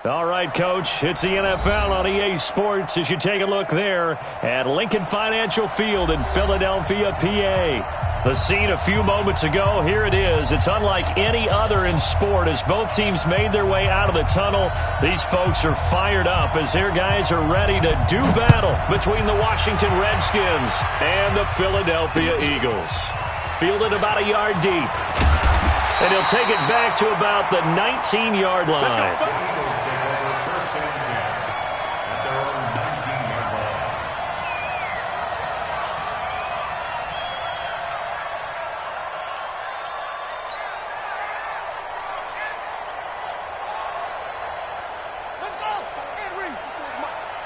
All right, Coach, it's the NFL on EA Sports as you take a look there at Lincoln Financial Field in Philadelphia, PA. The scene a few moments ago, here it is. It's unlike any other in sport as both teams made their way out of the tunnel. These folks are fired up as their guys are ready to do battle between the Washington Redskins and the Philadelphia Eagles. Fielded about a yard deep. And he'll take it back to about the 19-yard line.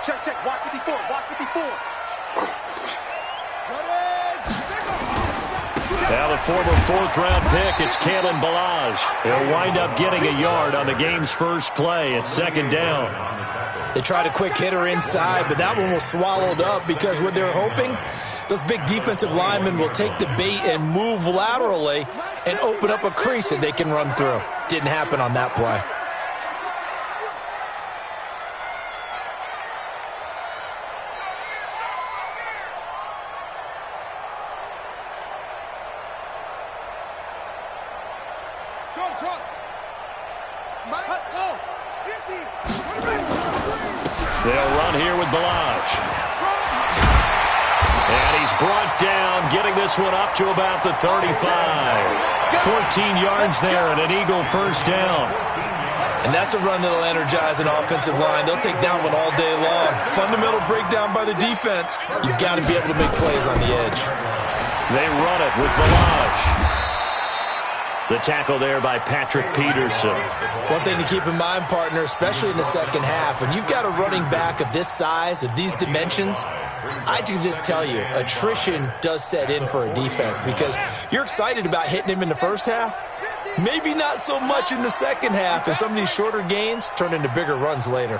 Check, watch 54, watch 54. Now the former fourth-round pick, it's Kalen Ballage. He'll wind up getting a yard on the game's first play. It's second down. They tried a quick hitter inside, but that one was swallowed up because what they're hoping, those big defensive linemen will take the bait and move laterally and open up a crease that they can run through. Didn't happen on that play. They'll run here with Ballage. And he's brought down, getting this one up to about the 35. 14 yards there and an Eagle first down. And that's a run that'll energize an offensive line. They'll take that one all day long. Fundamental breakdown by the defense. You've got to be able to make plays on the edge. They run it with Ballage. The tackle there by Patrick Peterson. One thing to keep in mind, partner, especially in the second half, when you've got a running back of this size, of these dimensions, I can just tell you, attrition does set in for a defense because you're excited about hitting him in the first half, maybe not so much in the second half, and some of these shorter gains turn into bigger runs later.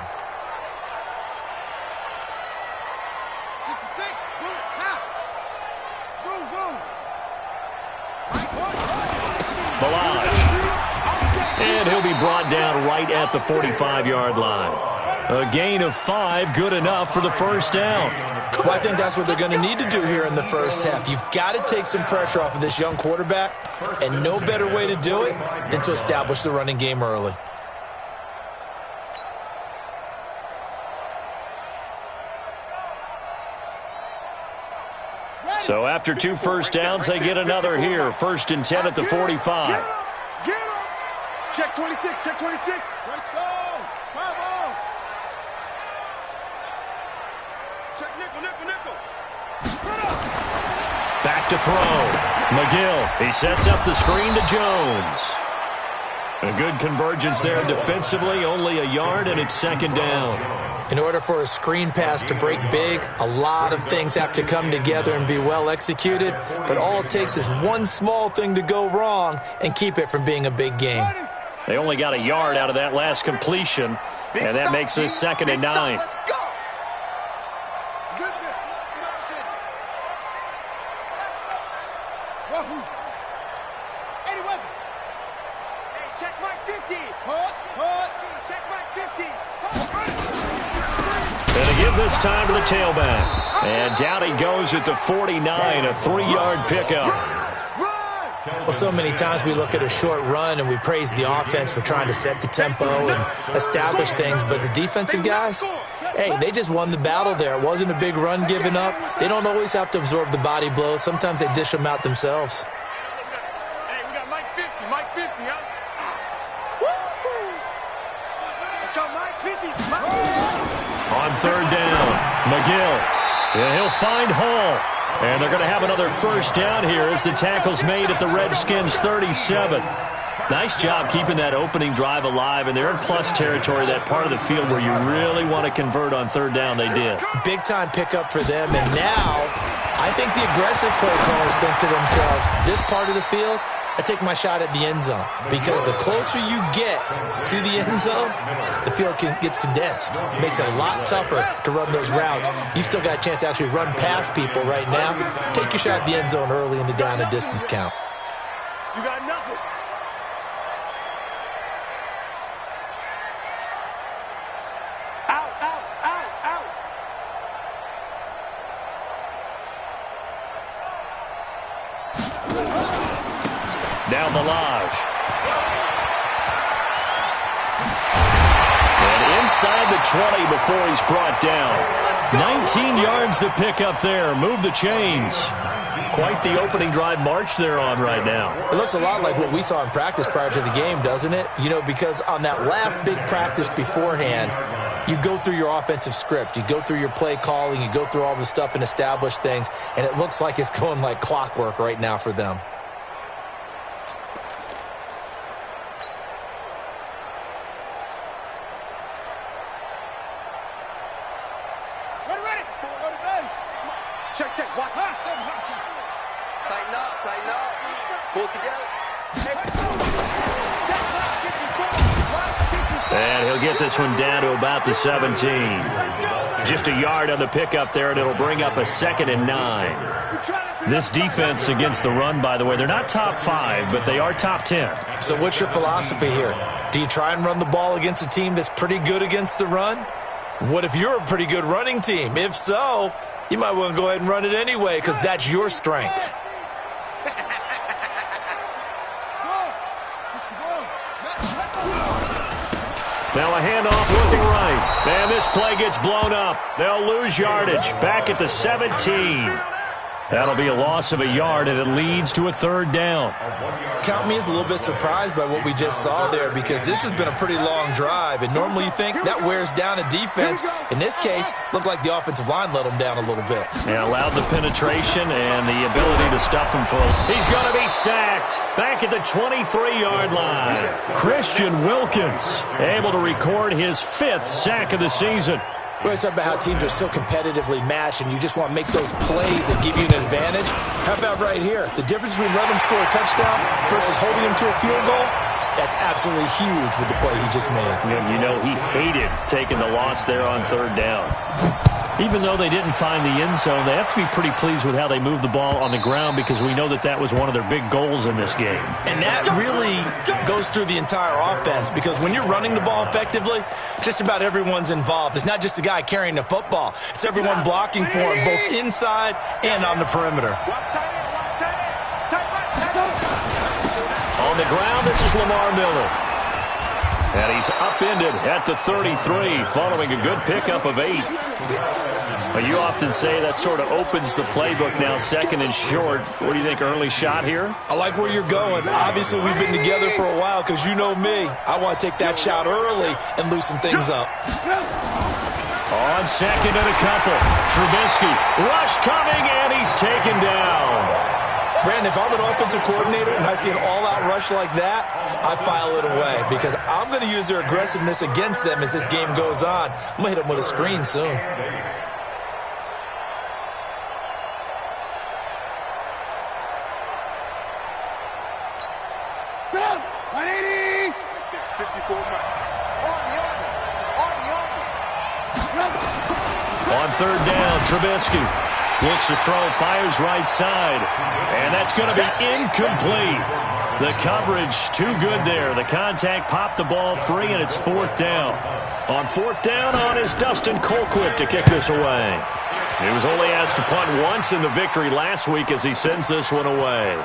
And he'll be brought down right at the 45-yard line. A gain of 5, good enough for the first down. Well, I think that's what they're going to need to do here in the first half. You've got to take some pressure off of this young quarterback, and no better way to do it than to establish the running game early. So after 2 first downs, they get another here. 1st and 10 at the 45. Get him! Check 26, check 26. Let's go. Come on. Check nickel. Back to throw. McGill, he sets up the screen to Jones. A good convergence there defensively, only a yard, and it's second down. In order for a screen pass to break big, a lot of things have to come together and be well executed, but all it takes is one small thing to go wrong and keep it from being a big game. They only got a yard out of that last completion, and that makes this 2nd and 9. Let's go. Any weapon. Hey, check my 50. Check my 50. And they give this time to the tailback. And down he goes at the 49, a 3-yard pickup. Well, so many times we look at a short run and we praise the offense for trying to set the tempo and establish things, but the defensive guys, hey, they just won the battle there. It wasn't a big run given up. They don't always have to absorb the body blows. Sometimes they dish them out themselves. Hey, we got Mike 50, huh? Let's go, Mike 50. On 3rd down, McGill. Yeah, he'll find Hall. And they're going to have another first down here as the tackle's made at the Redskins' 37. Nice job keeping that opening drive alive, and they're in plus territory, that part of the field where you really want to convert on 3rd down. They did. Big-time pickup for them, and now I think the aggressive play callers think to themselves, this part of the field, I take my shot at the end zone, because the closer you get to the end zone, the field gets condensed. It makes it a lot tougher to run those routes. You still got a chance to actually run past people right now. Take your shot at the end zone early in the down and distance count. You got nothing. Down the Lodge. And inside the 20 before he's brought down. 19 yards to pick up there. Move the chains. Quite the opening drive march they're on right now. It looks a lot like what we saw in practice prior to the game, doesn't it? You know, because on that last big practice beforehand, you go through your offensive script. You go through your play calling. You go through all the stuff and establish things. And it looks like it's going like clockwork right now for them. Check, check. Watch. Tighten up. Pull together. And he'll get this one down to about the 17. Just a yard on the pickup there, and it'll bring up a 2nd and 9. This defense against the run, by the way, they're not top 5, but they are top 10. So what's your philosophy here? Do you try and run the ball against a team that's pretty good against the run? What if you're a pretty good running team? If so, you might want to go ahead and run it anyway because that's your strength. Now a handoff looking right. And this play gets blown up. They'll lose yardage. Back at the 17. That'll be a loss of a yard, and it leads to a 3rd down. Count me as a little bit surprised by what we just saw there because this has been a pretty long drive, and normally you think that wears down a defense. In this case, looked like the offensive line let them down a little bit. Yeah, allowed the penetration and the ability to stuff him full. He's going to be sacked back at the 23-yard line. Christian Wilkins able to record his 5th sack of the season. We always talk about how teams are so competitively matched and you just want to make those plays that give you an advantage. How about right here? The difference between letting him score a touchdown versus holding him to a field goal, that's absolutely huge with the play he just made. And you know he hated taking the loss there on 3rd down. Even though they didn't find the end zone, they have to be pretty pleased with how they moved the ball on the ground because we know that that was one of their big goals in this game. And that really goes through the entire offense because when you're running the ball effectively, just about everyone's involved. It's not just the guy carrying the football. It's everyone blocking for him, both inside and on the perimeter. On the ground, this is Lamar Miller. And he's upended at the 33 following a good pickup of 8. Well, you often say that sort of opens the playbook now, 2nd and short. What do you think, early shot here? I like where you're going. Obviously, we've been together for a while because you know me. I want to take that shot early and loosen things up. On 2nd and a couple. Trubisky, rush coming, and he's taken down. Brandon, if I'm an offensive coordinator and I see an all-out rush like that, I file it away because I'm going to use their aggressiveness against them as this game goes on. I'm going to hit them with a screen soon. On 3rd down, Trubisky looks to throw, fires right side, and that's going to be incomplete. The coverage too good there. The contact popped the ball free, and it's 4th down. On 4th down is Dustin Colquitt to kick this away. He was only asked to punt once in the victory last week as he sends this one away.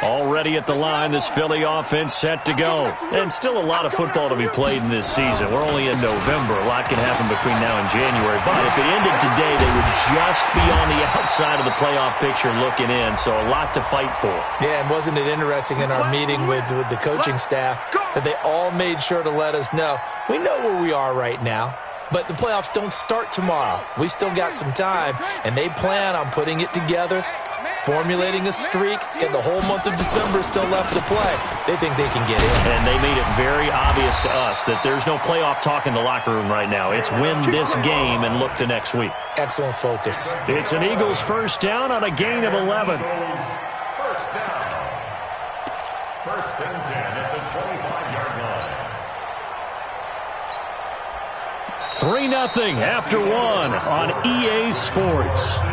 Already at the line, this Philly offense set to go. And still a lot of football to be played in this season. We're only in November. A lot can happen between now and January. But if it ended today, they would just be on the outside of the playoff picture looking in. So a lot to fight for. Yeah, and wasn't it interesting in our meeting with the coaching staff that they all made sure to let us know, we know where we are right now. But the playoffs don't start tomorrow. We still got some time, and they plan on putting it together, formulating a streak, and the whole month of December is still left to play. They think they can get in. And they made it very obvious to us that there's no playoff talk in the locker room right now. It's win this game and look to next week. Excellent focus. It's an Eagles 1st down on a gain of 11. 1st down. 1st and 10 at the 25-yard line. 3-0 after 1 on EA Sports. Here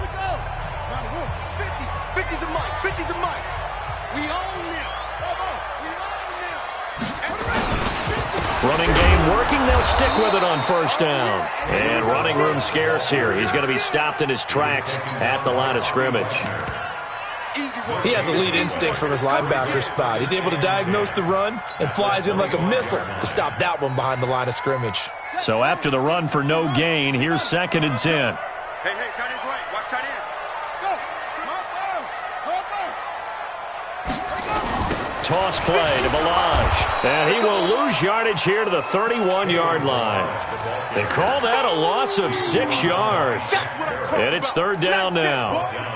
we go. Round the room. 50 to Mike. 50 to Mike. We own them. Bravo. We own them. Running game working. They'll stick with it on first down. And running room scarce here. He's going to be stopped in his tracks at the line of scrimmage. He has elite instincts from his linebacker spot. He's able to diagnose the run and flies in like a missile to stop that one behind the line of scrimmage. So after the run for no gain, here's 2nd and 10. Hey, tight end's right. Watch tight end. Go. Toss play to Balaj. And he will lose yardage here to the 31-yard line. They call that a loss of 6 yards. And it's 3rd down now.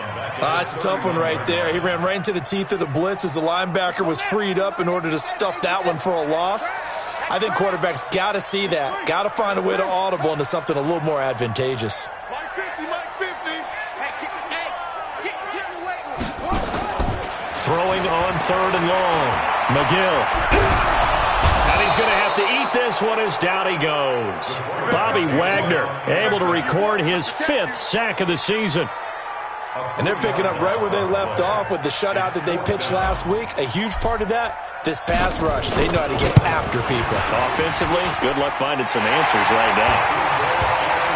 It's a tough one right there. He ran right into the teeth of the blitz as the linebacker was freed up in order to stuff that one for a loss. I think quarterbacks got to see that. Got to find a way to audible into something a little more advantageous. Mike 50, Mike 50. Hey, get away. Throwing on 3rd and long. McGill. And he's going to have to eat this one as down he goes. Bobby Wagner able to record his 5th sack of the season. And they're picking up right where they left off with the shutout that they pitched last week. A huge part of that, this pass rush. They know how to get after people. Offensively, good luck finding some answers right now.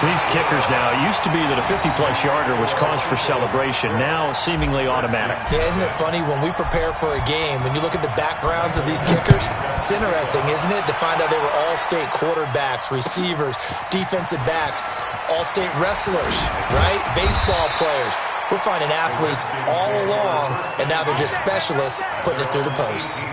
These kickers now, it used to be that a 50-plus yarder was cause for celebration. Now, seemingly automatic. Yeah, isn't it funny when we prepare for a game, when you look at the backgrounds of these kickers, it's interesting, isn't it, to find out they were all-state quarterbacks, receivers, defensive backs, all-state wrestlers, right? Baseball players. We're finding athletes all along, and now they're just specialists putting it through the posts.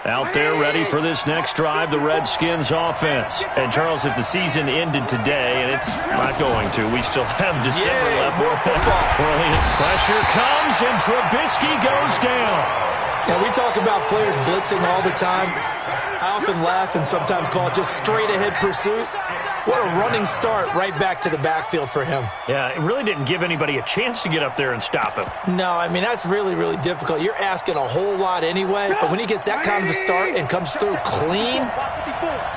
Out there ready for this next drive, the Redskins offense. And, Charles, if the season ended today, and it's not going to, we still have December left. Brilliant. Pressure comes, and Trubisky goes down. Now, we talk about players blitzing all the time. I often laugh and sometimes call it just straight-ahead pursuit. What a running start right back to the backfield for him. Yeah, it really didn't give anybody a chance to get up there and stop him. No, I mean, that's really, really difficult. You're asking a whole lot anyway, but when he gets that kind of a start and comes through clean,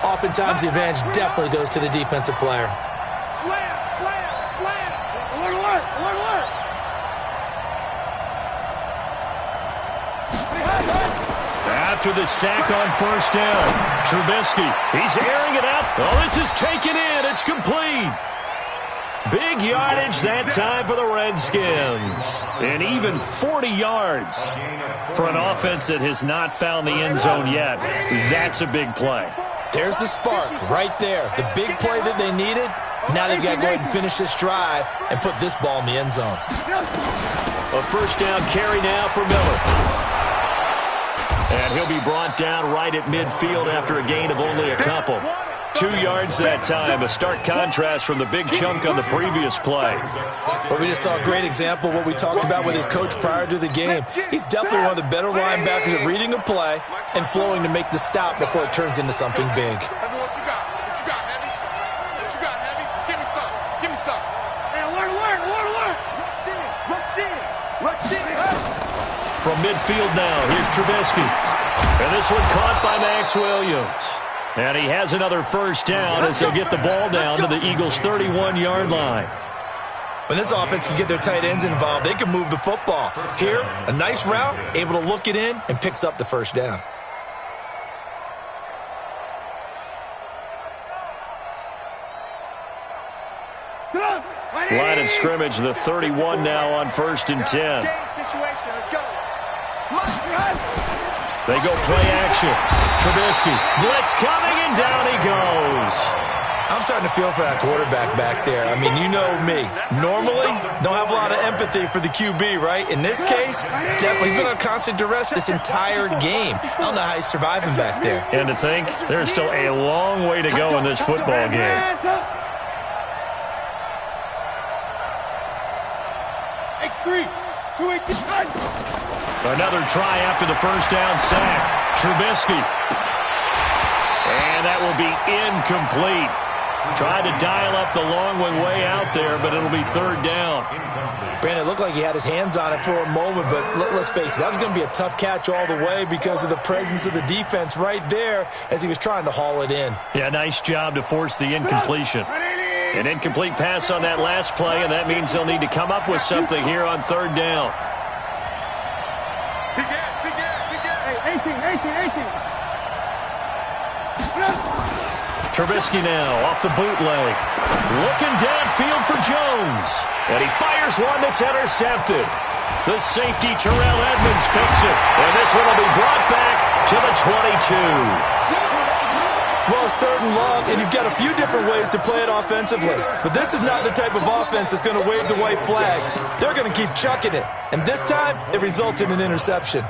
oftentimes the advantage definitely goes to the defensive player. Slam. Alert. After the sack on first down, Trubisky, he's airing it out. Oh, this is taken in. It's complete. Big yardage that time for the Redskins. And even 40 yards for an offense that has not found the end zone yet. That's a big play. There's the spark right there. The big play that they needed. Now they've got to go ahead and finish this drive and put this ball in the end zone. A first down carry now for Miller. And he'll be brought down right at midfield after a gain of only a couple. 2 yards that time, a stark contrast from the big chunk on the previous play. But we just saw a great example of what we talked about with his coach prior to the game. He's definitely one of the better linebackers at reading a play and flowing to make the stop before it turns into something big. Heavy, what you got? What you got, Heavy? What you got, Heavy? Give me some. Hey, alert. Rush in. From midfield now, here's Trubisky. And this one caught by Max Williams. And he has another first down as they'll get the ball down to the Eagles' 31-yard line. When this offense can get their tight ends involved, they can move the football. Here, a nice route, able to look it in, and picks up the first down. Line of scrimmage, the 31 now on 1st and 10. Let's go. They go play action. Trubisky, blitz coming, and down he goes. I'm starting to feel for that quarterback back there. I mean, you know me. Normally, don't have a lot of empathy for the QB, right? In this case, definitely he's been on constant duress this entire game. I don't know how he's surviving back there. And to think, there's still a long way to go in this football game. X3, 218. Another try after the first down sack. Trubisky. And that will be incomplete. Tried to dial up the long one way out there, but it'll be third down. Brandon, it looked like he had his hands on it for a moment, but let's face it, that was going to be a tough catch all the way because of the presence of the defense right there as he was trying to haul it in. Yeah, nice job to force the incompletion. An incomplete pass on that last play, and that means they'll need to come up with something here on third down. Big ass. Hey, 18. Trubisky now off the bootleg. Looking downfield for Jones. And he fires one that's intercepted. The safety, Terrell Edmonds, picks it. And this one will be brought back to the 22. Well, it's third and long, and you've got a few different ways to play it offensively. But this is not the type of offense that's going to wave the white flag. They're going to keep chucking it. And this time, it results in an interception.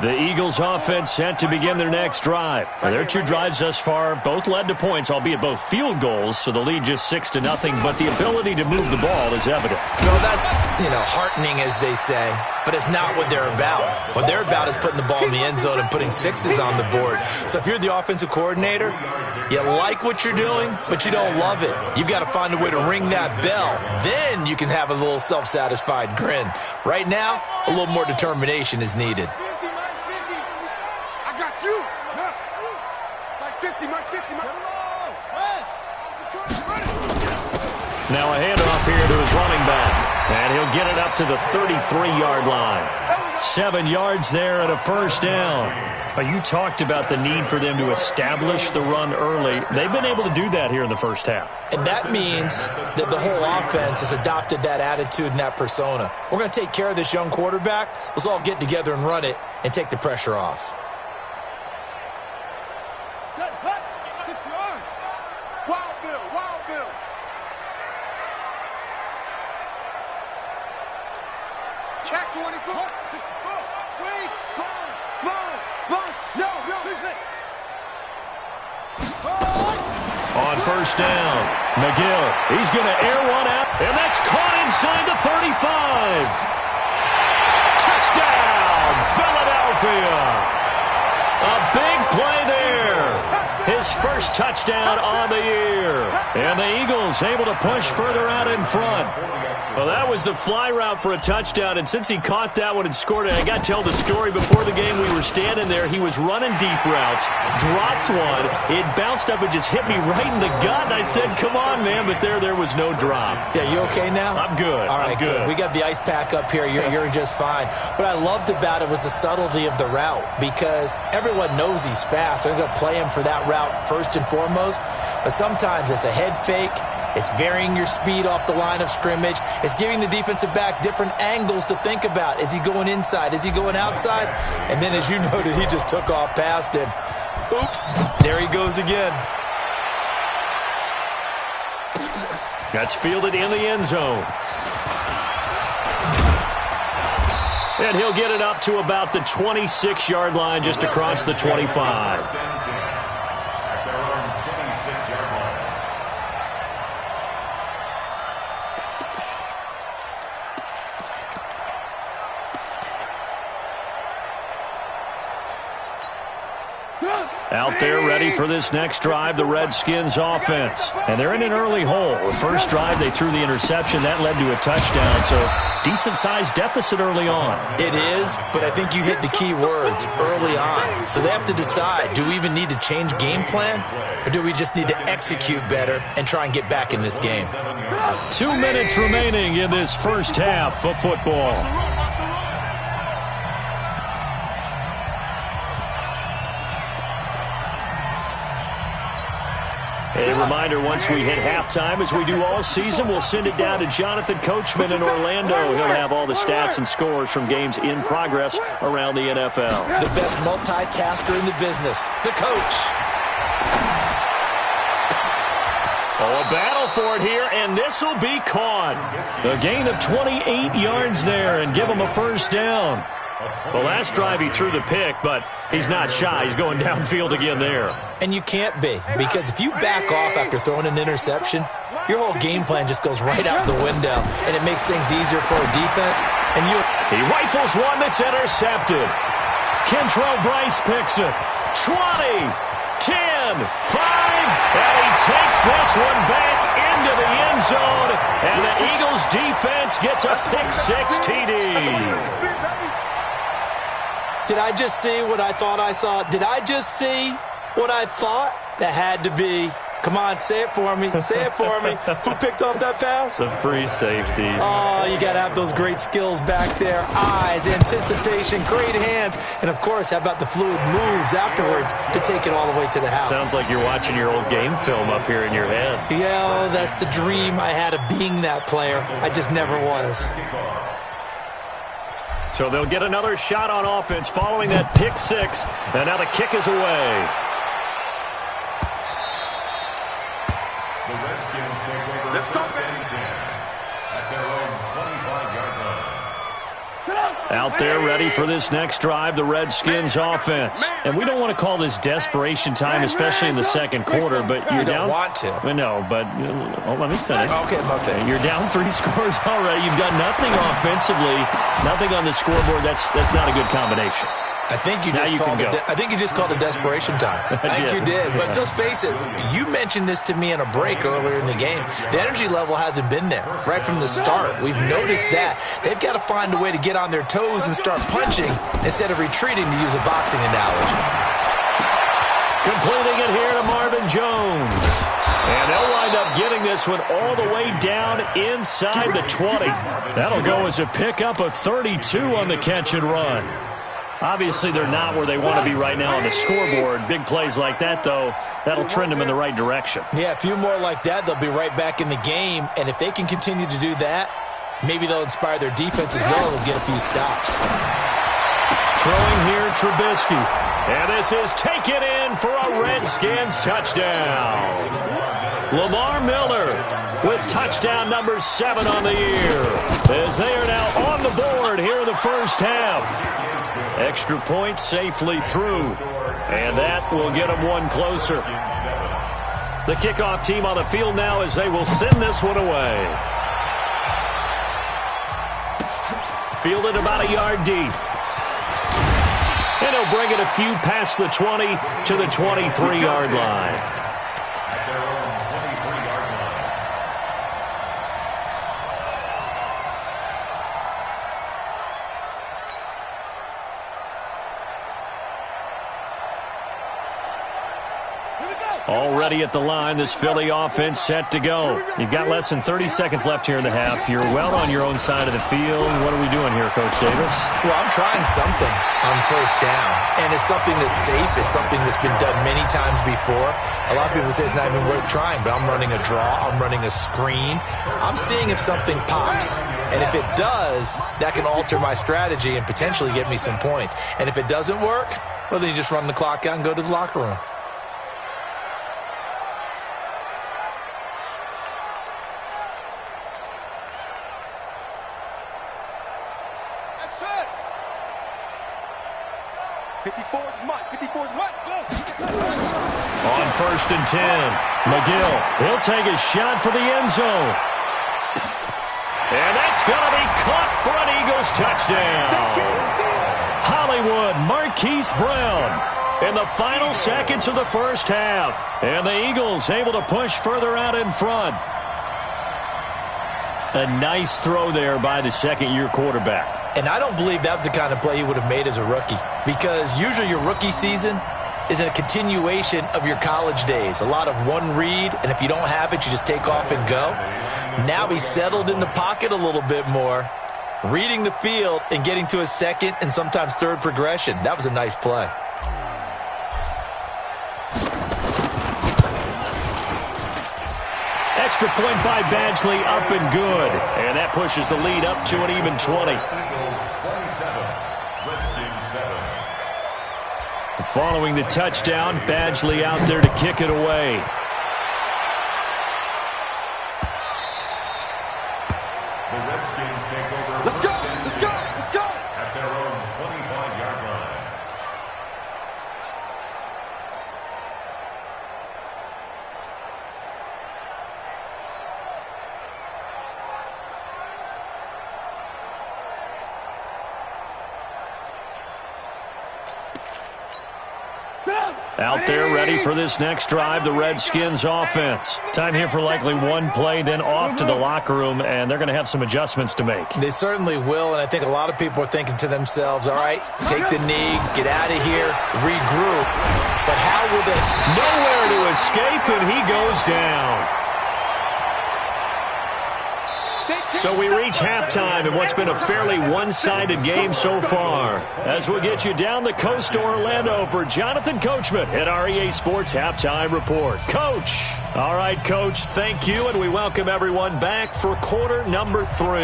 The Eagles offense set to begin their next drive. Their two drives thus far both led to points, albeit both field goals, so the lead just 6-0, but the ability to move the ball is evident. No, that's, heartening, as they say, but it's not what they're about. What they're about is putting the ball in the end zone and putting sixes on the board. So if you're the offensive coordinator, you like what you're doing, but you don't love it. You've got to find a way to ring that bell. Then you can have a little self-satisfied grin. Right now, a little more determination is needed. Now a handoff here to his running back, and he'll get it up to the 33-yard line. 7 yards there and a first down. You talked about the need for them to establish the run early. They've been able to do that here in the first half. And that means that the whole offense has adopted that attitude and that persona. We're going to take care of this young quarterback. Let's all get together and run it and take the pressure off. Set, hut, 6 yards. Wild Bill. Check 24, 64. Wait, small. No, 2-6. On first down, McGill, he's going to air one out, and that's caught inside the 35. Touchdown, Philadelphia. A big play there. His first touchdown on the year. And the Eagles able to push further out in front. Well, that was the fly route for a touchdown, and since he caught that one and scored it, I got to tell the story. Before the game, we were standing there. He was running deep routes, dropped one. It bounced up and just hit me right in the gut, and I said, come on, man, but there was no drop. Yeah, you okay now? I'm good. All right, I'm good. We got the ice pack up here. You're just fine. What I loved about it was the subtlety of the route, because everyone knows he's fast. They're going to play him for that route first and foremost, but sometimes it's a head fake. It's varying your speed off the line of scrimmage. It's giving the defensive back different angles to think about. Is he going inside? Is he going outside? And then, as you noted, he just took off past him. Oops, there he goes again. That's fielded in the end zone. And he'll get it up to about the 26-yard line, just across the 25. Out there ready for this next drive, the Redskins offense. And they're in an early hole. The first drive, they threw the interception. That led to a touchdown, so decent-sized deficit early on. It is, but I think you hit the key words, early on. So they have to decide, do we even need to change game plan, or do we just need to execute better and try and get back in this game? 2 minutes remaining in this first half of football. A reminder, once we hit halftime, as we do all season, we'll send it down to Jonathan Coachman in Orlando. He'll have all the stats and scores from games in progress around the NFL. The best multitasker in the business, the coach. Oh, a battle for it here, and this will be caught. A gain of 28 yards there, and give him a first down. The last drive he threw the pick, but he's not shy. He's going downfield again there. And you can't be, because if you back off after throwing an interception, your whole game plan just goes right out the window, and it makes things easier for a defense. And he rifles one that's intercepted. Kentrell Bryce picks it. 20, 10, 10, 5, and he takes this one back into the end zone, and the Eagles defense gets a pick-6 TD. Did I just see what I thought I saw? Did I just see what I thought? That had to be. Come on, say it for me. Say it for me. Who picked up that pass? The free safety. Oh, you got to have those great skills back there. Eyes, anticipation, great hands. And, of course, how about the fluid moves afterwards to take it all the way to the house? Sounds like you're watching your old game film up here in your head. Yeah, oh, that's the dream I had of being that player. I just never was. So they'll get another shot on offense following that pick-6. And now the kick is away. The Redskins take over first and 10 at their own 25-yard line. Out there ready for this next drive, the Redskins offense. And we don't want to call this desperation time, especially in the second quarter, but you're down. You don't want to. No, but let me finish. Okay, okay. You're down 3 scores already. You've got nothing offensively, nothing on the scoreboard. That's not a good combination. I think you just called it desperation time. I think you did. But let's face it, you mentioned this to me in a break earlier in the game. The energy level hasn't been there right from the start. We've noticed that. They've got to find a way to get on their toes and start punching instead of retreating, to use a boxing analogy. Completing it here to Marvin Jones. And they'll wind up getting this one all the way down inside the 20. That'll go as a pickup of 32 on the catch and run. Obviously, they're not where they want to be right now on the scoreboard. Big plays like that, though, that'll trend them in the right direction. Yeah, a few more like that, they'll be right back in the game. And if they can continue to do that, maybe they'll inspire their defense as well. They'll get a few stops. Throwing here, Trubisky. And this is taken in for a Redskins touchdown. Lamar Miller with touchdown number 7 on the year, as they are now on the board here in the first half. Extra point safely through, and that will get them one closer. The kickoff team on the field now as they will send this one away. Fielded about a yard deep. And he'll bring it a few past the 20 to the 23-yard line. Already at the line, this Philly offense set to go. You've got less than 30 seconds left here in the half. You're well on your own side of the field. What are we doing here, Coach Davis? Well, I'm trying something on first down, and it's something that's safe. It's something that's been done many times before. A lot of people say it's not even worth trying, but I'm running a draw. I'm running a screen. I'm seeing if something pops, and if it does, that can alter my strategy and potentially get me some points. And if it doesn't work, well, then you just run the clock out and go to the locker room. On first and 10, McGill, he'll take a shot for the end zone. And that's going to be caught for an Eagles touchdown. Hollywood Marquise Brown in the final seconds of the first half. And the Eagles able to push further out in front. A nice throw there by the second-year quarterback. And I don't believe that was the kind of play he would have made as a rookie, because usually your rookie season is a continuation of your college days. A lot of one read, and if you don't have it, you just take off and go. Now he's settled in the pocket a little bit more, reading the field and getting to a second and sometimes third progression. That was a nice play. Extra point by Badgley, up and good. And that pushes the lead up to an even 20. Following the touchdown, Badgley out there to kick it away. The Redskins take over. Let's go! At their own 25-yard line. Out there ready for this next drive, the Redskins offense. Time here for likely one play, then off to the locker room, and they're going to have some adjustments to make. They certainly will, and I think a lot of people are thinking to themselves, all right, take the knee, get out of here, regroup. But how will they? Nowhere to escape, and he goes down. So we reach halftime in what's been a fairly one-sided game so far. As we'll get you down the coast to Orlando for Jonathan Coachman at our EA Sports Halftime Report. Coach. All right, Coach, thank you, and we welcome everyone back for quarter number 3.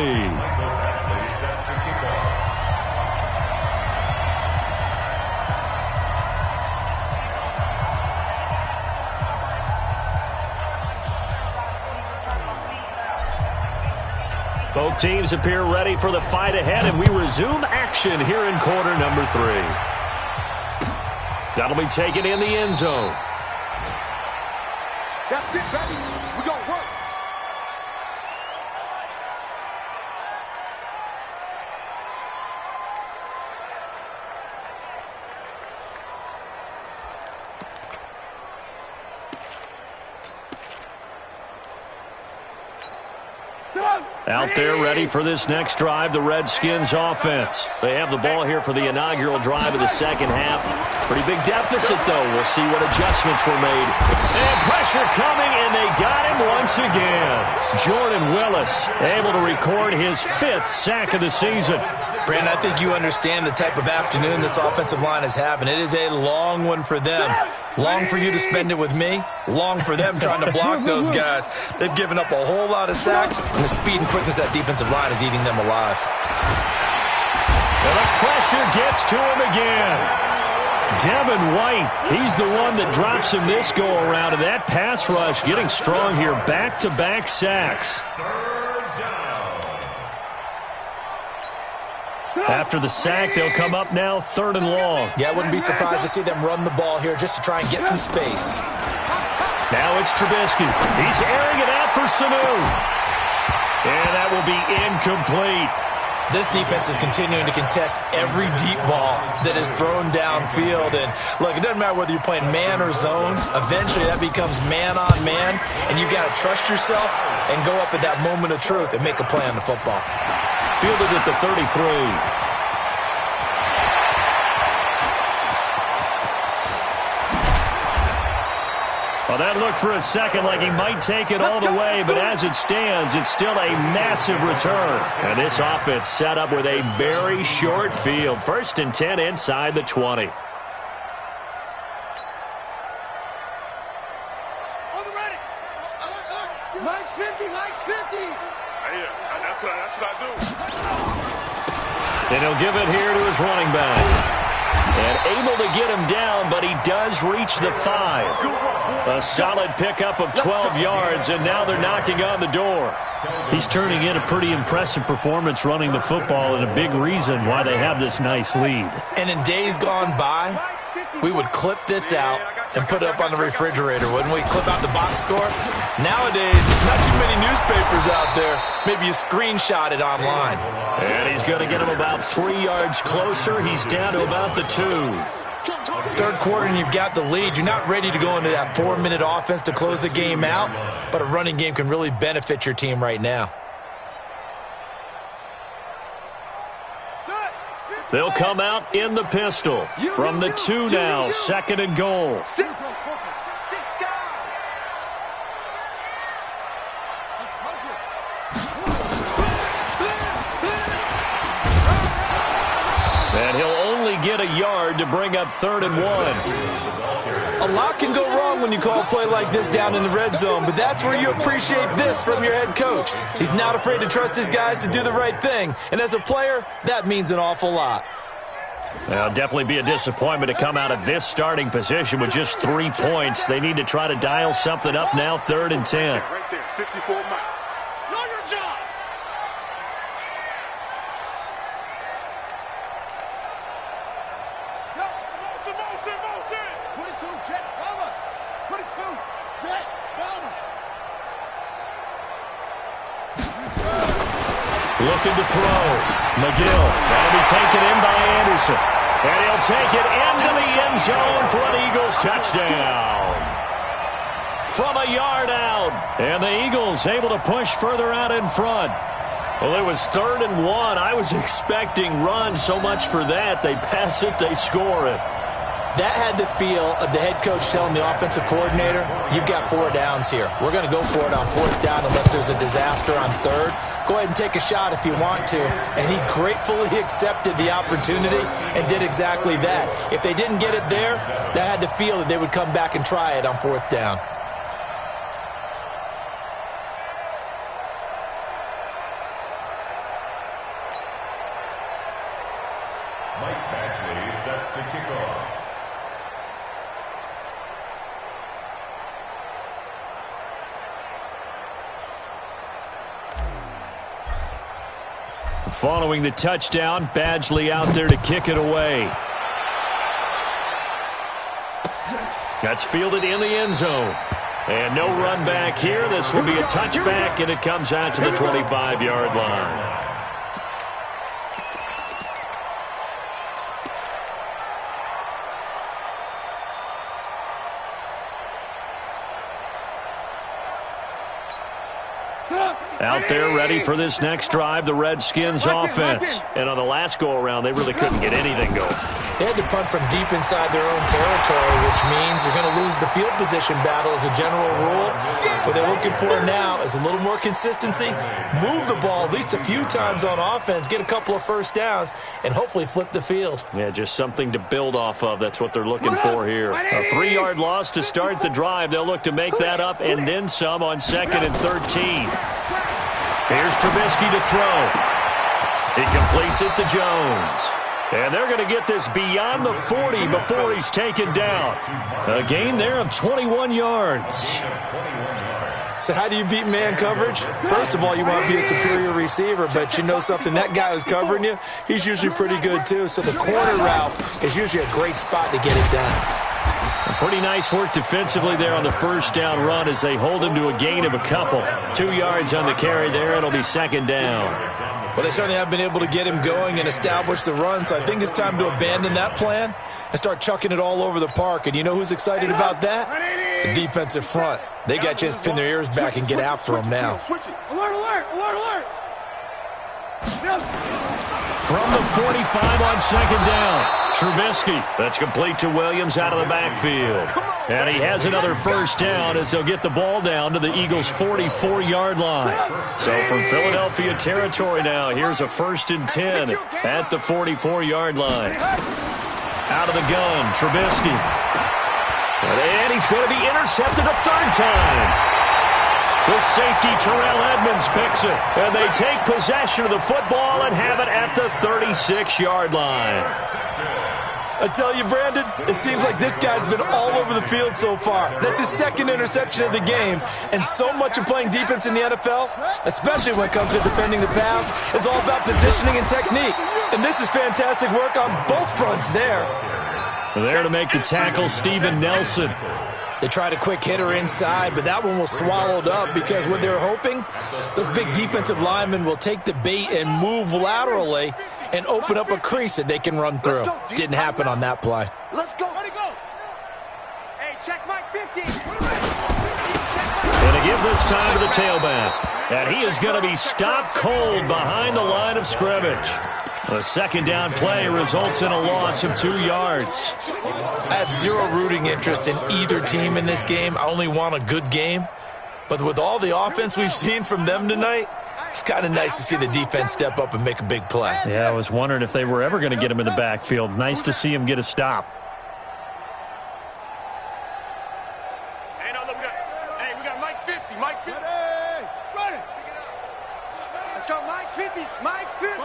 Both teams appear ready for the fight ahead, and we resume action here in quarter number 3. That'll be taken in the end zone. That's it, baby. We're going to work. Out there ready for this next drive, the Redskins offense. They have the ball here for the inaugural drive of the second half. Pretty big deficit, though. We'll see what adjustments were made. And pressure coming, and they got him once again. Jordan Willis able to record his 5th sack of the season. Brandon, I think you understand the type of afternoon this offensive line is having. It is a long one for them. Long for you to spend it with me. Long for them trying to block those guys. They've given up a whole lot of sacks, and the speed and quickness of that defensive line is eating them alive. And the pressure gets to him again. Devin White, he's the one that drops him this go-around, and that pass rush getting strong here. Back-to-back sacks. After the sack, they'll come up now 3rd and long. Yeah, I wouldn't be surprised to see them run the ball here just to try and get some space. Now it's Trubisky. He's airing it out for Sanu. And that will be incomplete. This defense is continuing to contest every deep ball that is thrown downfield. And, look, it doesn't matter whether you're playing man or zone. Eventually, that becomes man-on-man, and you got to trust yourself and go up at that moment of truth and make a play on the football. Fielded at the 33. Well, that looked for a second like he might take it all the way, but as it stands, it's still a massive return. And this offense set up with a very short field. 1st and 10 inside the 20. On the ready. Mike's 50, Mike's 50. Hey, that's what I do. And he'll give it here to his running back. And able to get him down, but he does reach the 5. A solid pickup of 12 yards, and now they're knocking on the door. He's turning in a pretty impressive performance running the football, and a big reason why they have this nice lead. And in days gone by, we would clip this out and put it up on the refrigerator, wouldn't we? Clip out the box score. Nowadays, not too many newspapers out there. Maybe you screenshot it online. And he's going to get him about 3 yards closer. He's down to about the 2. 3rd quarter and you've got the lead. You're not ready to go into that 4-minute offense to close the game out, but a running game can really benefit your team right now. They'll come out in the pistol. From the 2 now, 2nd and goal. And he'll only get a yard to bring up 3rd and 1. A lot can go wrong when you call a play like this down in the red zone, but that's where you appreciate this from your head coach. He's not afraid to trust his guys to do the right thing, and as a player, that means an awful lot. It'll definitely be a disappointment to come out of this starting position with just 3 points. They need to try to dial something up now, 3rd and 10. Right there, 54 miles. Know your job. Motion. 22, jet, cover. 22, jet, cover. Looking to throw. McGill. That'll be taken in by Anderson. And he'll take it into the end zone for an Eagles touchdown. From a yard out. And the Eagles able to push further out in front. Well, it was 3rd and 1. I was expecting run, so much for that. They pass it, they score it. That had the feel of the head coach telling the offensive coordinator, you've got 4 downs here. We're going to go for it on 4th down unless there's a disaster on 3rd. Go ahead and take a shot if you want to. And he gratefully accepted the opportunity and did exactly that. If they didn't get it there, that had the feel that they would come back and try it on 4th down. Set to kick off. Following the touchdown, Badgley out there to kick it away. That's fielded in the end zone. And no run back here. This will be a touchback, and it comes out to the 25-yard line. Out there ready for this next drive, the Redskins offense. And on the last go-around, they really couldn't get anything going. They had to punt from deep inside their own territory, which means you're going to lose the field position battle as a general rule. What they're looking for now is a little more consistency, move the ball at least a few times on offense, get a couple of first downs, and hopefully flip the field. Yeah, just something to build off of. That's what they're looking for here. A 3-yard loss to start the drive. They'll look to make that up and then some on 2nd and 13. Here's Trubisky to throw. He completes it to Jones. And they're going to get this beyond the 40 before he's taken down. A gain there of 21 yards. So how do you beat man coverage? First of all, you want to be a superior receiver, but you know something, that guy who's covering you, he's usually pretty good too. So the corner route is usually a great spot to get it done. Pretty nice work defensively there on the first down run as they hold him to a gain of a couple. 2 yards on the carry there. It'll be 2nd down. Well, they certainly have been able to get him going and establish the run, so I think it's time to abandon that plan and start chucking it all over the park. And you know who's excited about that? The defensive front. They got a chance to pin their ears back and get after him now. Alert, alert, alert, alert. From the 45 on 2nd down. Trubisky. That's complete to Williams out of the backfield. And he has another first down as they'll get the ball down to the Eagles' 44-yard line. So from Philadelphia territory now, here's a 1st and 10 at the 44-yard line. Out of the gun, Trubisky. And he's going to be intercepted a 3rd time. The safety, Terrell Edmonds, picks it. And they take possession of the football and have it at the 36-yard line. I tell you, Brandon, it seems like this guy's been all over the field so far. That's his 2nd interception of the game. And so much of playing defense in the NFL, especially when it comes to defending the pass, is all about positioning and technique. And this is fantastic work on both fronts there. There to make the tackle, Steven Nelson. They tried a quick hitter inside, but that one was swallowed up because what they're hoping, those big defensive linemen will take the bait and move laterally and open up a crease that they can run through. Didn't happen on that play. Let's go. Ready, go. Hey, check Mike 50. And to give this time to the tailback. And he is going to be stopped cold behind the line of scrimmage. A 2nd down play results in a loss of 2 yards. I have zero rooting interest in either team in this game. I only want a good game. But with all the offense we've seen from them tonight, it's kind of nice to see the defense step up and make a big play. Yeah, I was wondering if they were ever going to get him in the backfield. Nice to see him get a stop. Hey, no, look, we got Mike 50. Mike 50. Ready. Let's go, Mike 50. Mike 50.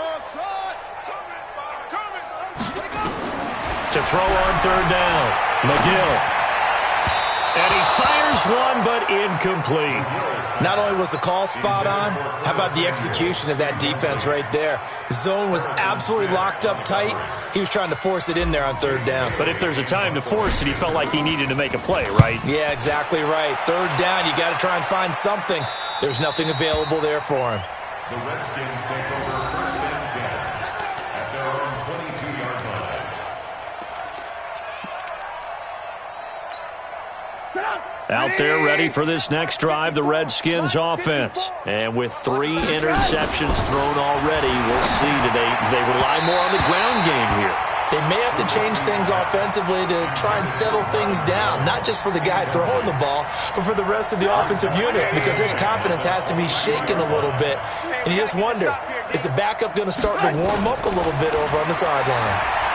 To throw on 3rd down, McGill. And he fires one, but incomplete. Not only was the call spot on, how about the execution of that defense right there? The zone was absolutely locked up tight. He was trying to force it in there on 3rd down. But if there's a time to force it, he felt like he needed to make a play, right? Yeah, exactly right. 3rd down, you got to try and find something. There's nothing available there for him. The Redskins take over 1st and 10 at their own 22-yard line. Out there ready for this next drive, the Redskins offense. And with 3 interceptions thrown already, we'll see. Do they rely more on the ground game here? They may have to change things offensively to try and settle things down, not just for the guy throwing the ball, but for the rest of the offensive unit, because their confidence has to be shaken a little bit. And you just wonder, is the backup going to start to warm up a little bit over on the sideline?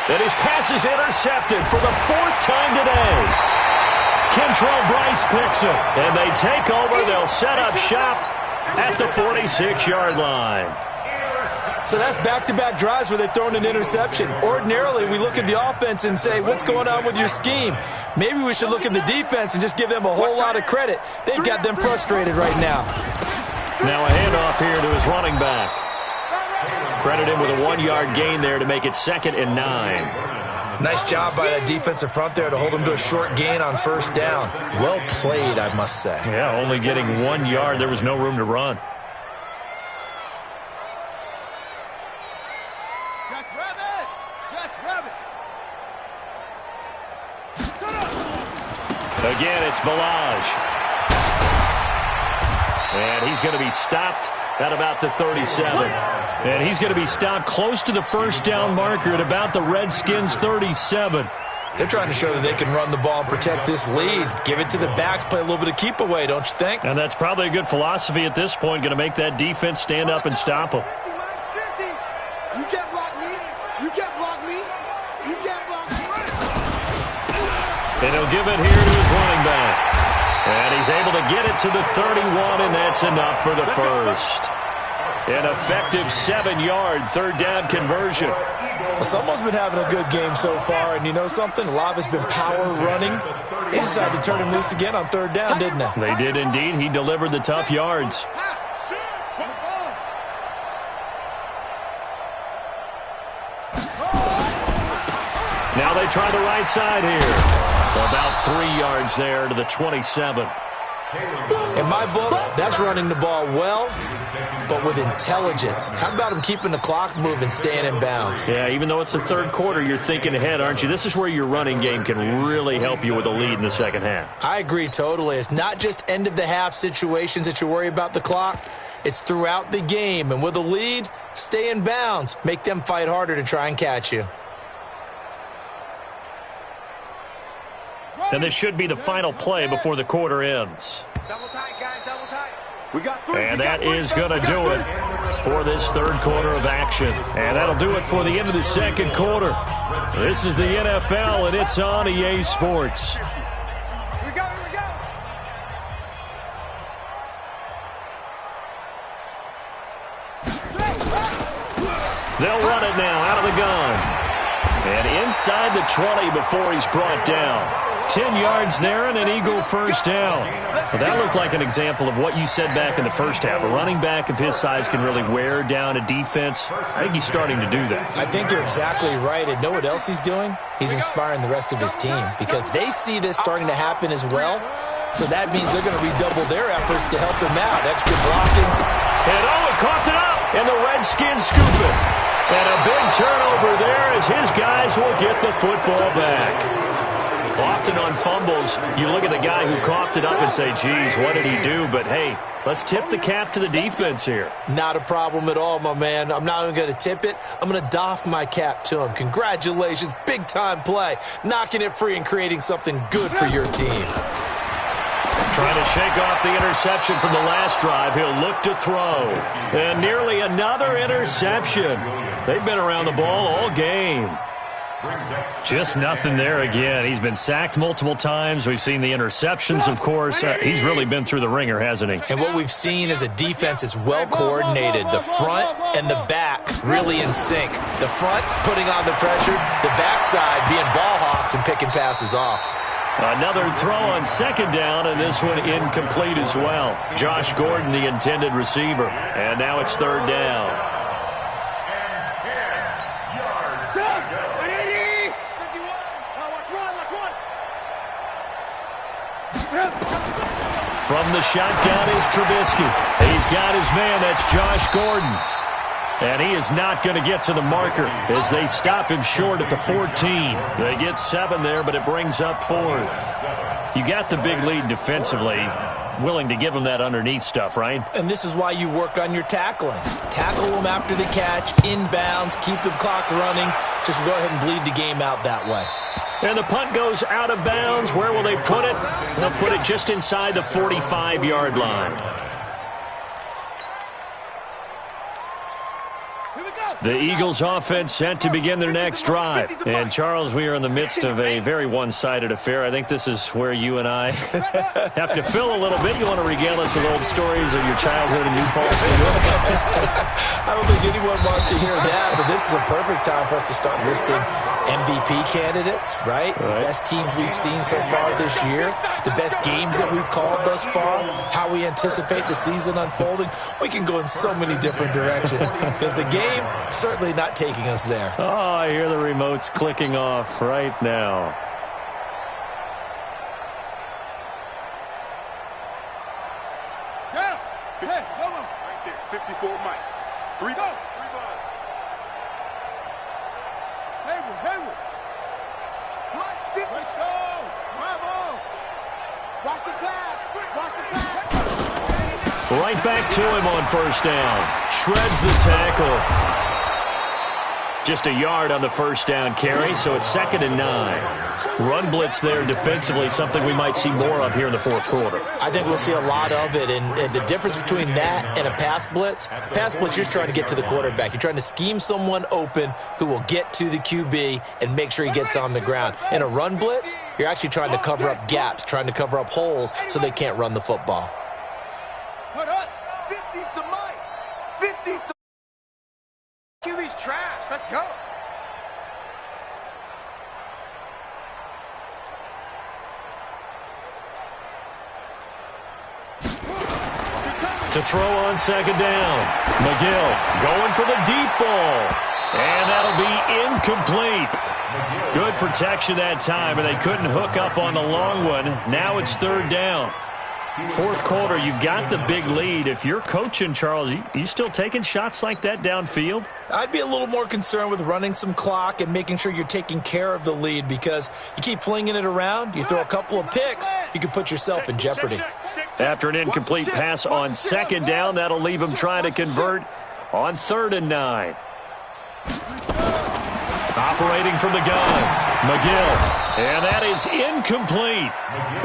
And his pass is intercepted for the 4th time today. Kentrell Bryce picks it, and they take over. They'll set up shop at the 46-yard line. So that's back-to-back drives where they've thrown an interception. Ordinarily, we look at the offense and say, what's going on with your scheme? Maybe we should look at the defense and just give them a whole lot of credit. They've got them frustrated right now. Now a handoff here to his running back. Credit him with a 1-yard gain there to make it 2nd and 9. Nice job by that defensive front there to hold him to a short gain on 1st down. Well played, I must say. Yeah, only getting 1 yard. There was no room to run. Again, it's Balaj. And he's going to be stopped at about the 37. And he's going to be stopped close to the 1st down marker at about the Redskins' 37. They're trying to show that they can run the ball and protect this lead. Give it to the backs, play a little bit of keep away, don't you think? And that's probably a good philosophy at this point, going to make that defense stand up and stop them. You can't block me. You can't block me. You can't block me. And he'll give it here to his running back. And he's able to get it to the 31, and that's enough for the first. An effective 7-yard 3rd down conversion. Well, someone's been having a good game so far, and you know something? A lot of it's been power running. They decided to turn him loose again on 3rd down, didn't they? They did indeed. He delivered the tough yards. Now they try the right side here. About 3 yards there to the 27. In my book, that's running the ball well, but with intelligence. How about him keeping the clock moving, staying in bounds? Yeah, even though it's the 3rd quarter, you're thinking ahead, aren't you? This is where your running game can really help you with a lead in the 2nd half. I agree totally. It's not just end-of-the-half situations that you worry about the clock. It's throughout the game. And with a lead, stay in bounds. Make them fight harder to try and catch you. And this should be the final play before the quarter ends. Double tight, guys, double tight. We got 3. And that is going to do it for this 3rd quarter of action. And that'll do it for the end of the 2nd quarter. This is the NFL, and it's on EA Sports. Here we go, here we go. They'll run it now out of the gun. And inside the 20 before he's brought down. 10 yards there and an Eagle 1st down. Well, that looked like an example of what you said back in the 1st half. A running back of his size can really wear down a defense. I think he's starting to do that. I think you're exactly right. And know what else he's doing? He's inspiring the rest of his team because they see this starting to happen as well. So that means they're going to redouble their efforts to help him out. Extra blocking. And he coughed it up. And the Redskins scoop it. And a big turnover there as his guys will get the football back. Often on fumbles, you look at the guy who coughed it up and say, geez, what did he do? But, hey, let's tip the cap to the defense here. Not a problem at all, my man. I'm not even going to tip it. I'm going to doff my cap to him. Congratulations. Big-time play. Knocking it free and creating something good for your team. Trying to shake off the interception from the last drive. He'll look to throw. And nearly another interception. They've been around the ball all game. Just nothing there again. He's been sacked multiple times. We've seen the interceptions, of course. He's really been through the ringer, hasn't he? And what we've seen is a defense that's well coordinated. The front and the back really in sync. The front putting on the pressure. The backside being ball hawks and picking passes off. Another throw on 2nd down, and this one incomplete as well. Josh Gordon, the intended receiver. And now it's 3rd down. From the shotgun is Trubisky. He's got his man. That's Josh Gordon. And he is not going to get to the marker as they stop him short at the 14. They get 7 there, but it brings up 4th. You got the big lead defensively. Willing to give him that underneath stuff, right? And this is why you work on your tackling. Tackle them after the catch, inbounds, keep the clock running. Just go ahead and bleed the game out that way. And the punt goes out of bounds. Where will they put it? They'll put it just inside the 45-yard line. The Eagles offense set to begin their next drive. And, Charles, we are in the midst of a very one-sided affair. I think this is where you and I have to fill a little bit. You want to regale us with old stories of your childhood in New Paltz, New York? I don't think anyone wants to hear that, but this is a perfect time for us to start listing MVP candidates, right? The best teams we've seen so far this year, the best games that we've called thus far, how we anticipate the season unfolding. We can go in so many different directions because the game certainly not taking us there. Oh, I hear the remotes clicking off right now. Yeah. Hey, come on. Right there. 54 Mike. 3 balls. 3 balls. Hayward. Mike, 50. Let's go. Bravo. Watch the pass. Watch the pass. Right back to him on first down. Shreds the tackle. Just a yard on the first down carry, so it's 2nd and 9. Run blitz there defensively, something we might see more of here in the fourth quarter. I think we'll see a lot of it, and the difference between that and a pass blitz, you're just trying to get to the quarterback. You're trying to scheme someone open who will get to the QB and make sure he gets on the ground. In a run blitz, you're actually trying to cover up gaps, trying to cover up holes so they can't run the football. Hold on. 50's the Mike. 50's the QB's trash. Let's go. To throw on second down. McGill going for the deep ball. And that'll be incomplete. Good protection that time, and they couldn't hook up on the long one. Now it's 3rd down. Fourth quarter, you've got the big lead. If you're coaching, Charles, you still taking shots like that downfield? I'd be a little more concerned with running some clock and making sure you're taking care of the lead because you keep flinging it around, you throw a couple of picks, you could put yourself in jeopardy. After an incomplete pass on second down, that'll leave him trying to convert on 3rd and 9. Operating from the gun, McGill. And that is incomplete.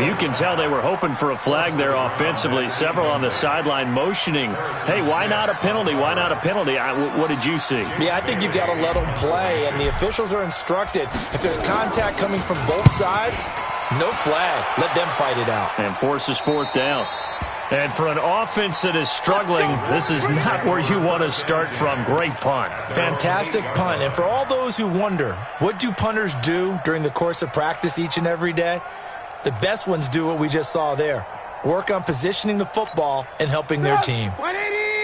You can tell they were hoping for a flag there offensively. Several on the sideline motioning. Hey, why not a penalty? Why not a penalty? What did you see? Yeah, I think you've got to let them play, and the officials are instructed. If there's contact coming from both sides, no flag. Let them fight it out. And forces 4th down. And for an offense that is struggling, this is not where you want to start from. Great punt. Fantastic punt. And for all those who wonder, what do punters do during the course of practice each and every day? The best ones do what we just saw there. Work on positioning the football and helping their team.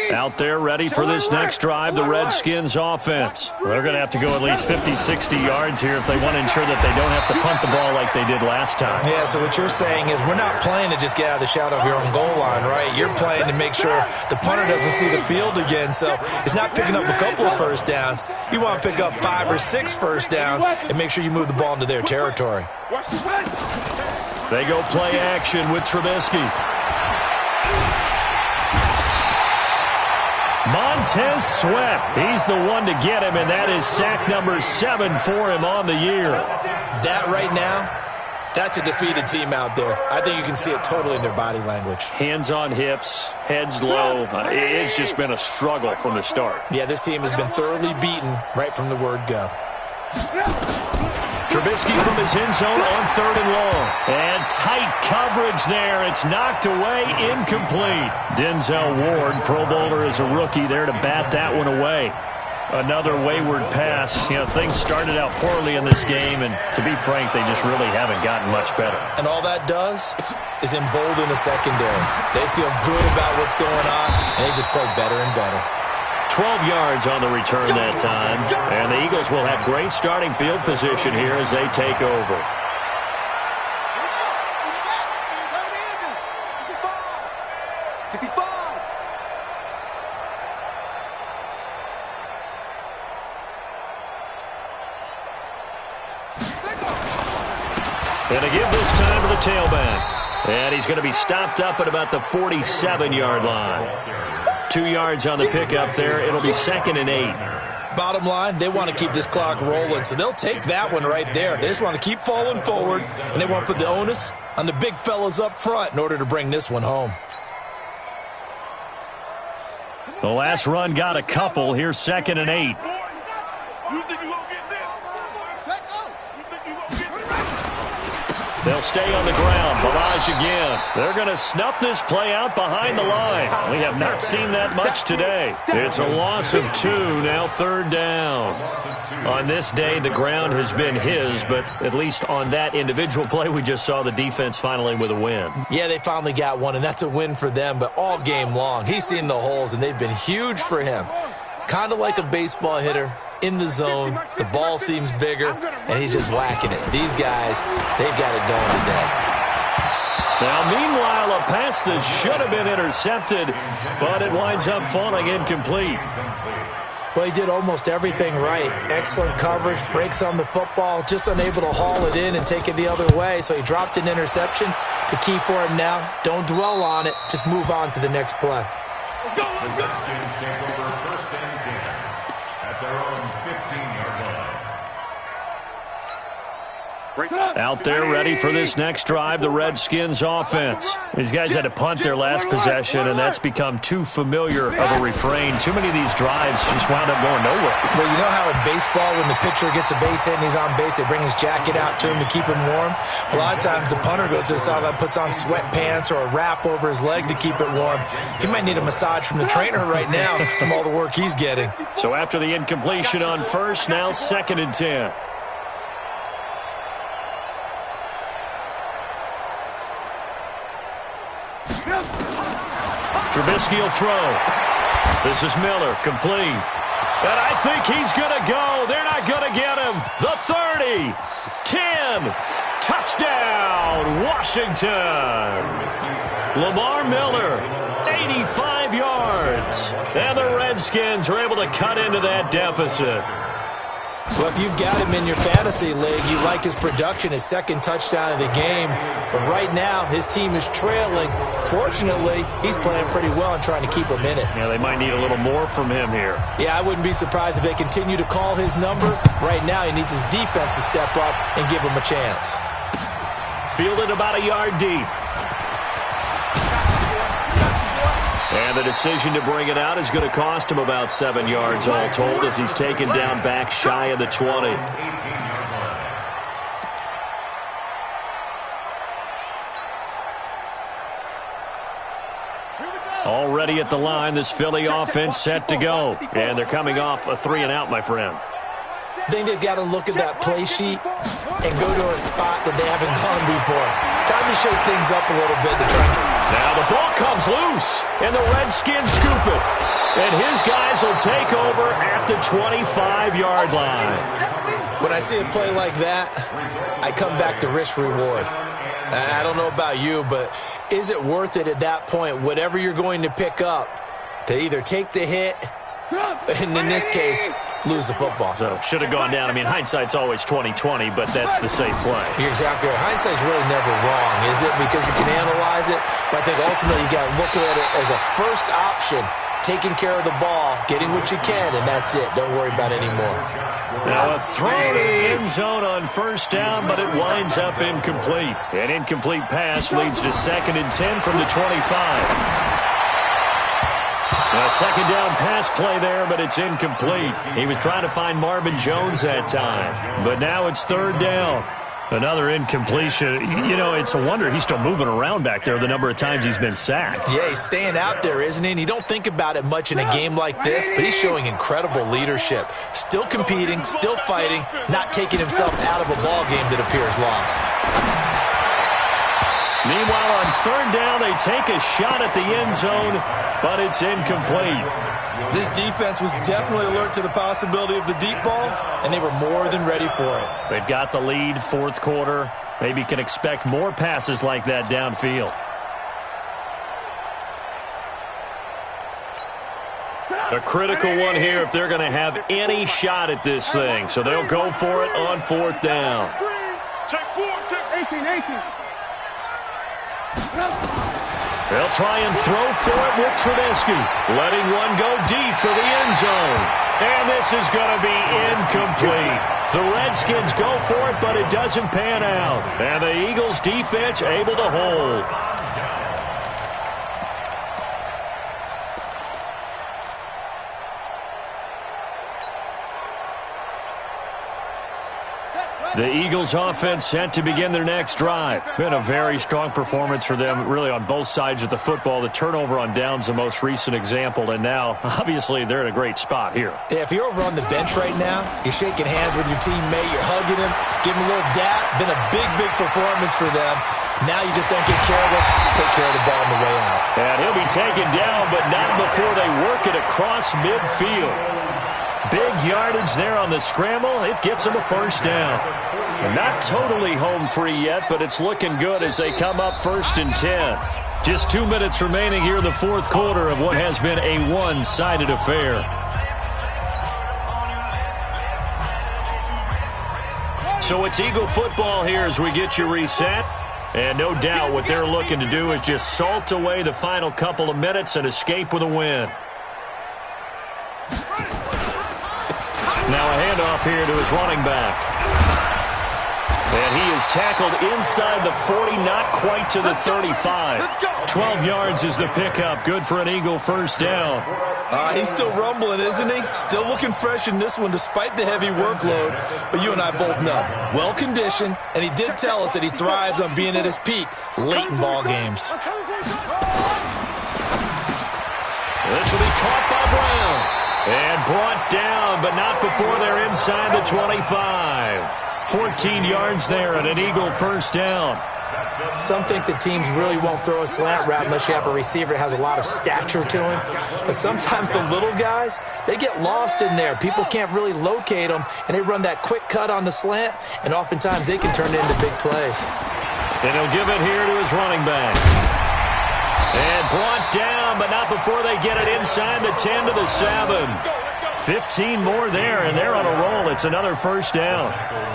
Out there ready for this next drive, the Redskins offense. They're going to have to go at least 50, 60 yards here if they want to ensure that they don't have to punt the ball like they did last time. Yeah, so what you're saying is we're not playing to just get out of the shadow of your own goal line, right? You're playing to make sure the punter doesn't see the field again. So it's not picking up a couple of first downs. You want to pick up 5 or 6 first downs and make sure you move the ball into their territory. They go play action with Trubisky. Montez Sweat, he's the one to get him, and that is sack number 7 for him on the year. That right now, that's a defeated team out there. I think you can see it totally in their body language. Hands on hips, heads low. It's just been a struggle from the start. Yeah, this team has been thoroughly beaten right from the word go. Trubisky from his end zone on 3rd and long. And tight coverage there. It's knocked away, incomplete. Denzel Ward, Pro Bowler as a rookie, there to bat that one away. Another wayward pass. You know, things started out poorly in this game, and to be frank, they just really haven't gotten much better. And all that does is embolden the secondary. They feel good about what's going on, and they just play better and better. 12 yards on the return that time. And the Eagles will have great starting field position here as they take over. And to give this time to the tailback. And he's going to be stopped up at about the 47-yard line. 2 yards on the pickup there. It'll be 2nd and 8. Bottom line, they want to keep this clock rolling, so they'll take that one right there. They just want to keep falling forward, and they want to put the onus on the big fellas up front in order to bring this one home. The last run got a couple. Here's 2nd and 8. They'll stay on the ground. Barrage again. They're going to snuff this play out behind the line. We have not seen that much today. It's a loss of 2, now 3rd down. On this day, the ground has been his, but at least on that individual play, we just saw the defense finally with a win. Yeah, they finally got one, and that's a win for them, but all game long, he's seen the holes, and they've been huge for him. Kind of like a baseball hitter. In the zone, the ball seems bigger, and he's just whacking it. These guys, they've got it going today. Now, meanwhile, a pass that should have been intercepted, but it winds up falling incomplete. Well, he did almost everything right. Excellent coverage, breaks on the football, just unable to haul it in and take it the other way, so he dropped an interception. The key for him now, don't dwell on it, just move on to the next play. The Redskins take over 1st and 10 at their own 15-yard line. Out there ready for this next drive, the Redskins offense. These guys had to punt their last possession, and that's become too familiar of a refrain. Too many of these drives just wound up going nowhere. Well, you know how in baseball, when the pitcher gets a base hit and he's on base, they bring his jacket out to him to keep him warm? A lot of times the punter goes to the sideline, puts on sweatpants or a wrap over his leg to keep it warm. He might need a massage from the trainer right now from all the work he's getting. So after the incompletion on first, now 2nd and 10. Trubisky will throw. This is Miller, complete. And I think he's going to go. They're not going to get him. The 30, 10, touchdown, Washington. Lamar Miller, 85 yards. And the Redskins are able to cut into that deficit. Well, if you've got him in your fantasy league, you like his production, his 2nd touchdown of the game. But right now, his team is trailing. Fortunately, he's playing pretty well and trying to keep him in it. Yeah, they might need a little more from him here. Yeah, I wouldn't be surprised if they continue to call his number. Right now, he needs his defense to step up and give him a chance. Fielded about a yard deep. And the decision to bring it out is going to cost him about 7 yards all told as he's taken down back shy of the 20. Already at the line, this Philly offense set to go. And they're coming off a 3-and-out, my friend. I think they've got to look at that play sheet and go to a spot that they haven't gone before. Time to shake things up a little bit to try and... Now the ball comes loose, and the Redskins scoop it. And his guys will take over at the 25-yard line. When I see a play like that, I come back to risk-reward. I don't know about you, but is it worth it at that point, whatever you're going to pick up, to either take the hit, and in this case, lose the football? So should have gone down. I mean, hindsight's always 20/20, but that's the safe play. You're exactly right. Hindsight's really never wrong, is it? Because you can analyze it, but I think ultimately you got to look at it as a first option, taking care of the ball, getting what you can, and that's it. Don't worry about it anymore. Now a throw to the end zone on first down, but it winds up incomplete. An incomplete pass leads to 2nd and 10 from the 25. A 2nd down pass play there, but it's incomplete. He was trying to find Marvin Jones that time, but now it's 3rd down. Another incompletion. You know, it's a wonder he's still moving around back there the number of times he's been sacked. Yeah, he's staying out there, isn't he? And you don't think about it much in a game like this, but he's showing incredible leadership. Still competing, still fighting, not taking himself out of a ball game that appears lost. Meanwhile, on 3rd down, they take a shot at the end zone, but it's incomplete. This defense was definitely alert to the possibility of the deep ball, and they were more than ready for it. They've got the lead, 4th quarter. Maybe can expect more passes like that downfield. A critical one here if they're going to have any shot at this thing. So they'll go for it on 4th down. Take 4, take 4. 18. They'll try and throw for it with Trubisky. Letting one go deep for the end zone. And this is going to be incomplete. The Redskins go for it, but it doesn't pan out. And the Eagles defense able to hold. The Eagles offense set to begin their next drive. Been a very strong performance for them, really on both sides of the football. The turnover on downs the most recent example, and now, obviously, they're in a great spot here. Yeah, if you're over on the bench right now, you're shaking hands with your teammate, you're hugging him, giving him a little dap. Been a big, big performance for them. Now you just don't get careless, take care of the ball on the way out. And he'll be taken down, but not before they work it across midfield. Big yardage there on the scramble. It gets them a first down. Not totally home free yet, but it's looking good as they come up 1st and 10. Just 2 minutes remaining here in the fourth quarter of what has been a one-sided affair. So it's Eagle football here as we get you reset. And no doubt what they're looking to do is just salt away the final couple of minutes and escape with a win. Now a handoff here to his running back. And he is tackled inside the 40, not quite to the 35. 12 yards is the pickup. Good for an Eagle first down. He's still rumbling, isn't he? Still looking fresh in this one despite the heavy workload. But you and I both know, well-conditioned, and he did tell us that he thrives on being at his peak late in ball games. This will be caught by Brown. And brought down, but not before they're inside the 25. 14 yards there and an Eagle first down. Some think that teams really won't throw a slant route unless you have a receiver that has a lot of stature to him. But sometimes the little guys, they get lost in there. People can't really locate them, and they run that quick cut on the slant, and oftentimes they can turn it into big plays. And he'll give it here to his running back. And brought down, but not before they get it inside the 10 to the 7. 15 more there, and they're on a roll. It's another first down.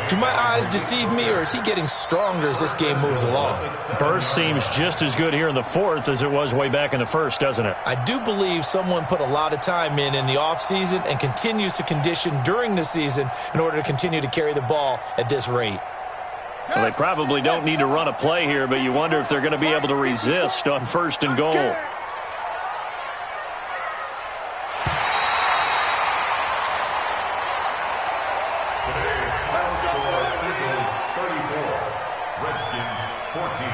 Do my eyes deceive me, or is he getting stronger as this game moves along? Burst seems just as good here in the fourth as it was way back in the first, doesn't it? I do believe someone put a lot of time in the offseason and continues to condition during the season in order to continue to carry the ball at this rate. Well, they probably don't need to run a play here, but you wonder if they're going to be able to resist on 1st and goal. Today's final score, Eagles 34, Redskins 14.